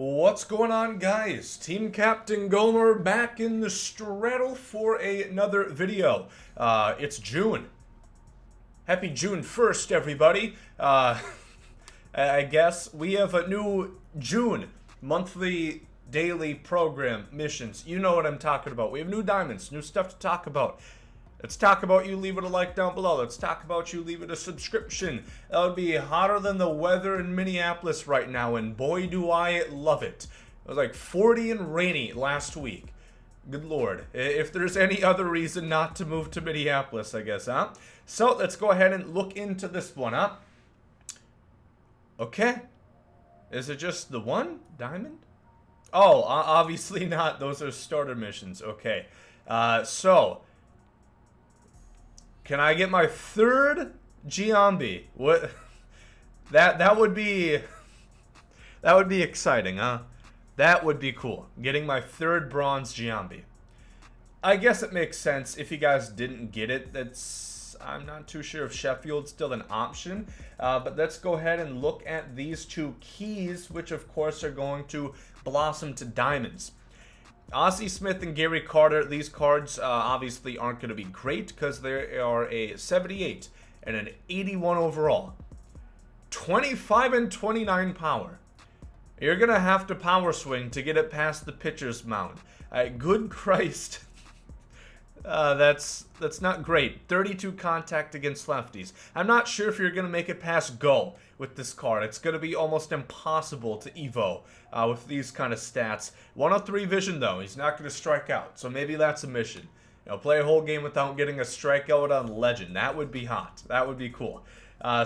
What's going on, guys? Team Captain Gomer back in the straddle for another video. It's June. Happy June 1st, everybody. I guess we have a new June monthly daily program missions. You know what I'm talking about. We have new diamonds, new stuff to talk about. Let's talk about you. Leave it a like down below. Let's talk about you. Leave it a subscription. That would be hotter than the weather in Minneapolis right now, and boy, do I love it. It was like 40 and rainy last week. Good lord. If there's any other reason not to move to Minneapolis, I guess, huh? So let's go ahead and look into this one, huh? Okay. Is it just the one diamond? Oh, obviously not. Those are starter missions. Okay. So can I get my third Giambi? What? That would be exciting, huh? That would be cool. Getting my third bronze Giambi. I guess it makes sense if you guys didn't get it. I'm not too sure if Sheffield's still an option. But let's go ahead and look at these two keys, which of course are going to blossom to diamonds. Ozzie Smith and Gary Carter, these cards obviously aren't going to be great because they are a 78 and an 81 overall. 25 and 29 power. You're going to have to power swing to get it past the pitcher's mound. Good Christ. That's not great. 32 contact against lefties. I'm not sure if you're going to make it past go with this card. It's going to be almost impossible to evo with these kind of stats. 103 vision, though. He's not going to strike out, so maybe that's a mission. You know, play a whole game without getting a strikeout on Legend. That would be hot. That would be cool.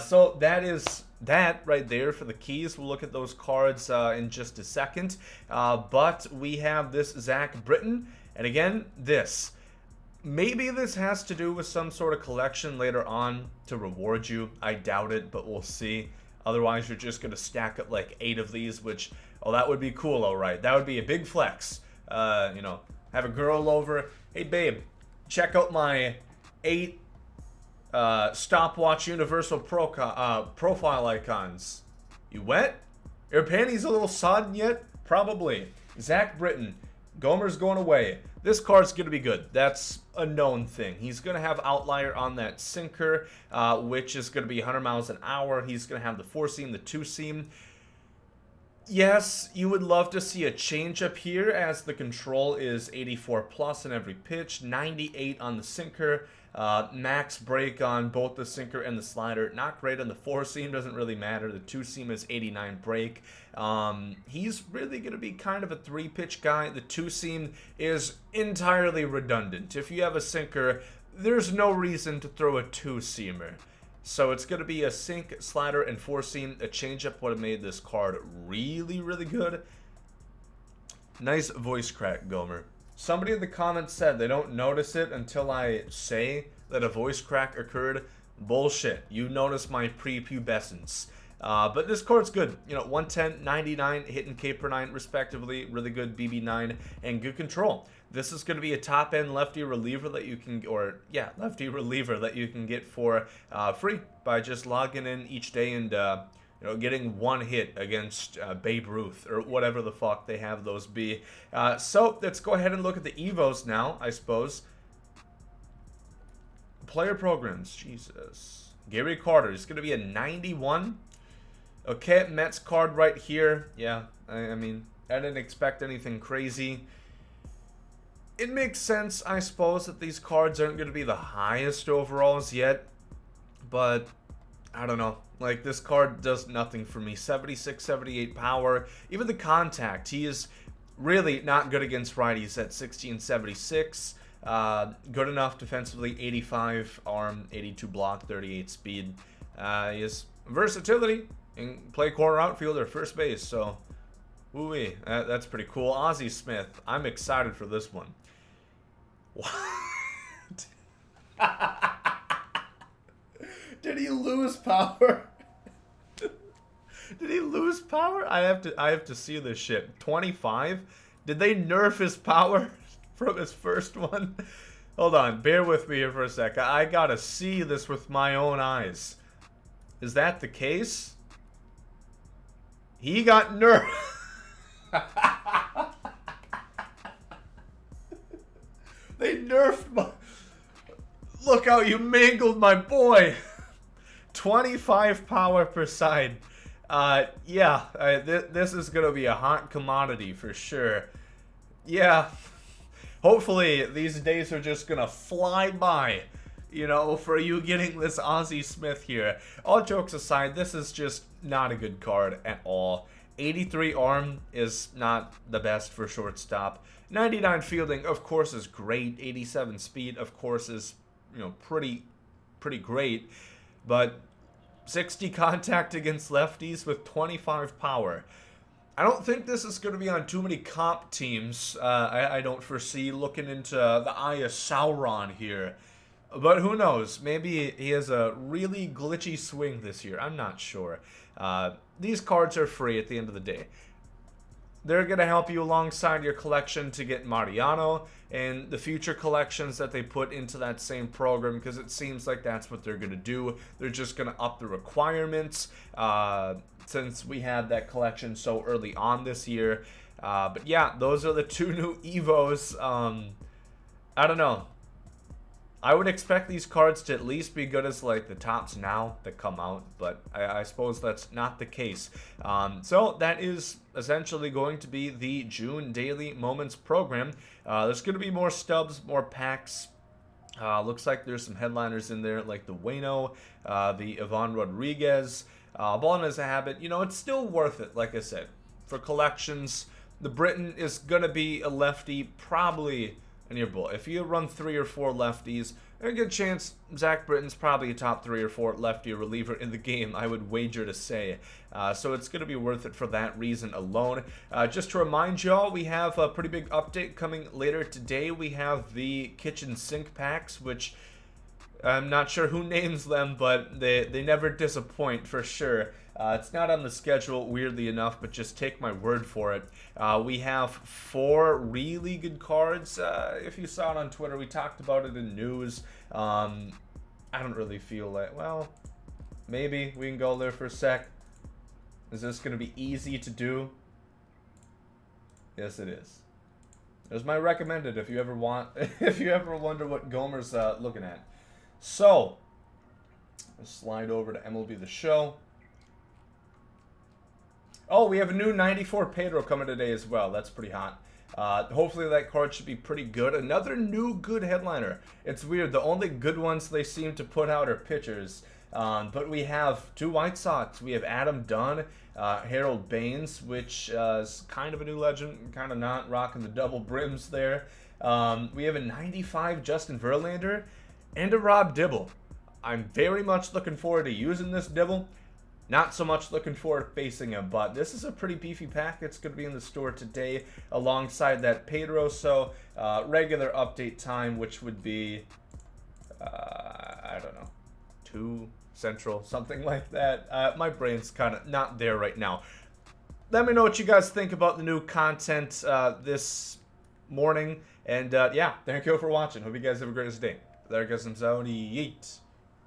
So that is that right there for the keys. We'll look at those cards in just a second. But we have this Zack Britton, and again, this. Maybe this has to do with some sort of collection later on to reward you. I doubt it, but we'll see. Otherwise, you're just going to stack up like 8 of these, which, oh, that would be cool, all right. That would be a big flex. You know, have a girl over. Hey, babe, check out my 8 stopwatch universal profile icons. You wet? Your panties a little sodden yet? Probably. Zack Britton. Gomer's going away. This card's going to be good. That's a known thing. He's going to have outlier on that sinker, which is going to be 100 miles an hour. He's going to have the 4-seam, the 2-seam. Yes, you would love to see a change-up here as the control is 84 plus in every pitch, 98 on the sinker, max break on both the sinker and the slider. Not great on the 4-seam, doesn't really matter. The 2-seam is 89 break. He's really going to be kind of a 3-pitch guy. The 2-seam is entirely redundant. If you have a sinker, there's no reason to throw a 2-seamer. So it's going to be a sink, slider, and 4-seam. A changeup would have made this card really, really good. Nice voice crack, Gomer. Somebody in the comments said they don't notice it until I say that a voice crack occurred. Bullshit. You notice my prepubescence. But this card's good. You know, 110, 99, hit and K per 9 respectively. Really good BB9 and good control. This is going to be a top-end lefty reliever that you can, lefty reliever that you can get for free by just logging in each day and you know, getting one hit against Babe Ruth or whatever the fuck they have those be. So let's go ahead and look at the Evos now, I suppose. Player programs, Jesus. Gary Carter is going to be a 91. Okay, Mets card right here. Yeah, I mean, I didn't expect anything crazy. It makes sense, I suppose, that these cards aren't going to be the highest overalls yet. But, I don't know. Like, this card does nothing for me. 76, 78 power. Even the contact. He is really not good against righties at 16, 76. Good enough defensively. 85 arm, 82 block, 38 speed. He has versatility. And play corner outfield or first base. So, ooh-wee. That's pretty cool. Ozzie Smith. I'm excited for this one. What? Did he lose power? Did he lose power? I have to see this shit. 25? Did they nerf his power from his first one? Hold on, bear with me here for a sec. I gotta see this with my own eyes. Is that the case? He got nerfed. They nerfed my... Look how you mangled my boy. 25 power per side. This is going to be a hot commodity for sure. Yeah. Hopefully, these days are just going to fly by, you know, for you getting this Ozzie Smith here. All jokes aside, this is just not a good card at all. 83 arm is not the best for shortstop. 99 fielding, of course, is great. 87 speed, of course, is, you know, pretty great. But 60 contact against lefties with 25 power. I don't think this is going to be on too many comp teams. I don't foresee looking into the Eye of Sauron here. But who knows? Maybe he has a really glitchy swing this year. I'm not sure. These cards are free at the end of the day. They're going to help you alongside your collection to get Mariano and the future collections that they put into that same program, because it seems like that's what they're going to do. They're just going to up the requirements since we had that collection so early on this year. But yeah, those are the two new Evos. I don't know. I would expect these cards to at least be good as like the tops now that come out, but I suppose that's not the case. So that is essentially going to be the June Daily Moments program. There's going to be more stubs, more packs. Looks like there's some headliners in there like the Waino, the Ivan Rodriguez. Ball as a habit, you know, it's still worth it, like I said. For collections, the Britton is going to be a lefty, probably in your bull. If you run 3 or 4 lefties, there's a good chance Zack Britton's probably a top 3 or 4 lefty reliever in the game, I would wager to say. So it's going to be worth it for that reason alone. Just to remind y'all, we have a pretty big update coming later today. We have the kitchen sink packs, which I'm not sure who names them, but they never disappoint for sure. It's not on the schedule, weirdly enough, but just take my word for it. We have 4 really good cards. If you saw it on Twitter, we talked about it in news. I don't really feel like, well, maybe we can go there for a sec. Is this going to be easy to do? Yes, it is. There's my recommended if you ever want, if you ever wonder what Gomer's looking at. So, let's slide over to MLB The Show. Oh, we have a new 94 Pedro coming today as well. That's pretty hot. Hopefully that card should be pretty good. Another new good headliner. It's weird. The only good ones they seem to put out are pitchers. But we have 2 White Sox. We have Adam Dunn, Harold Baines, which is kind of a new legend, kind of not, rocking the double brims there. We have a 95 Justin Verlander and a Rob Dibble. I'm very much looking forward to using this Dibble. Not so much looking forward to facing him, but this is a pretty beefy pack. It's going to be in the store today alongside that Pedro. So regular update time, which would be, I don't know, 2 Central, something like that. My brain's kind of not there right now. Let me know what you guys think about the new content this morning. And yeah, thank you for watching. Hope you guys have a great day. There goes some Zoni. Yeet.